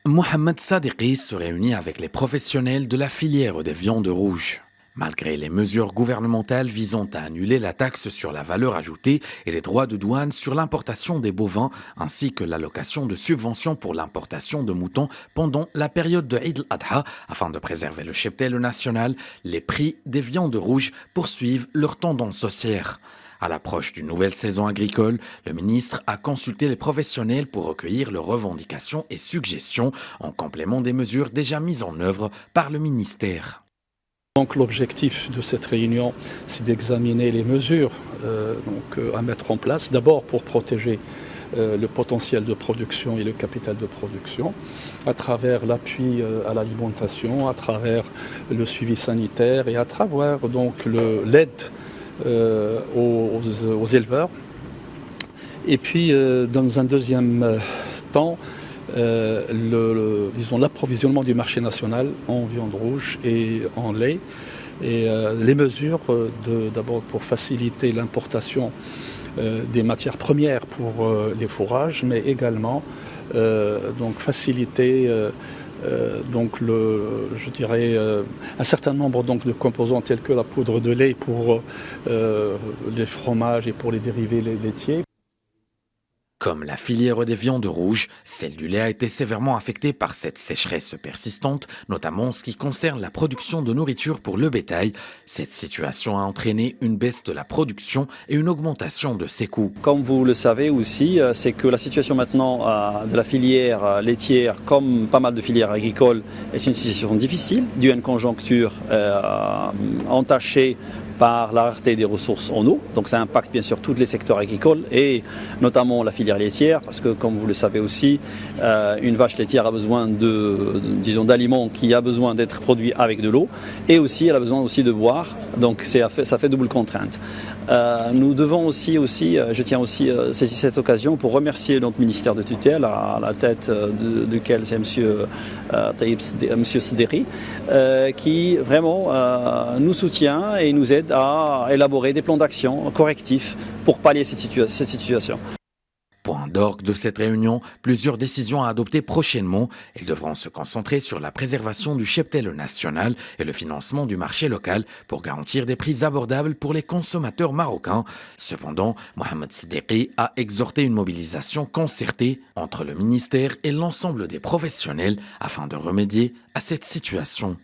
Mohamed Sadiqi se réunit avec les professionnels de la filière des viandes rouges. Malgré les mesures gouvernementales visant à annuler la taxe sur la valeur ajoutée et les droits de douane sur l'importation des bovins, ainsi que l'allocation de subventions pour l'importation de moutons pendant la période de Eid al-Adha, afin de préserver le cheptel national, les prix des viandes rouges poursuivent leur tendance haussière. À l'approche d'une nouvelle saison agricole, le ministre a consulté les professionnels pour recueillir leurs revendications et suggestions en complément des mesures déjà mises en œuvre par le ministère. Donc l'objectif de cette réunion, c'est d'examiner les mesures à mettre en place, d'abord pour protéger le potentiel de production et le capital de production, à travers l'appui à l'alimentation, à travers le suivi sanitaire et à travers donc l'aide aux éleveurs. Et puis dans un deuxième temps, disons l'approvisionnement du marché national en viande rouge et en lait, et les mesures d'abord pour faciliter l'importation des matières premières pour les fourrages, mais également donc faciliter je dirais un certain nombre donc de composants tels que la poudre de lait pour les fromages et pour les dérivés laitiers. Comme la filière des viandes rouges, celle du lait a été sévèrement affectée par cette sécheresse persistante, notamment en ce qui concerne la production de nourriture pour le bétail. Cette situation a entraîné une baisse de la production et une augmentation de ses coûts. Comme vous le savez aussi, c'est que la situation maintenant de la filière laitière, comme pas mal de filières agricoles, est une situation difficile, due à une conjoncture entachée par la rareté des ressources en eau. Donc ça impacte bien sûr tous les secteurs agricoles et notamment la filière laitière, parce que comme vous le savez aussi, une vache laitière a besoin d'aliments qui a besoin d'être produits avec de l'eau, et aussi elle a besoin aussi de boire, donc ça fait double contrainte. Nous devons aussi, je tiens aussi saisir cette occasion pour remercier notre ministère de tutelle, à la tête duquel c'est M. Sadiqi, qui vraiment nous soutient et nous aide à élaborer des plans d'action correctifs pour pallier cette situation. Point d'orgue de cette réunion, plusieurs décisions à adopter prochainement. Elles devront se concentrer sur la préservation du cheptel national et le financement du marché local pour garantir des prix abordables pour les consommateurs marocains. Cependant, Mohamed Sadiqi a exhorté une mobilisation concertée entre le ministère et l'ensemble des professionnels afin de remédier à cette situation.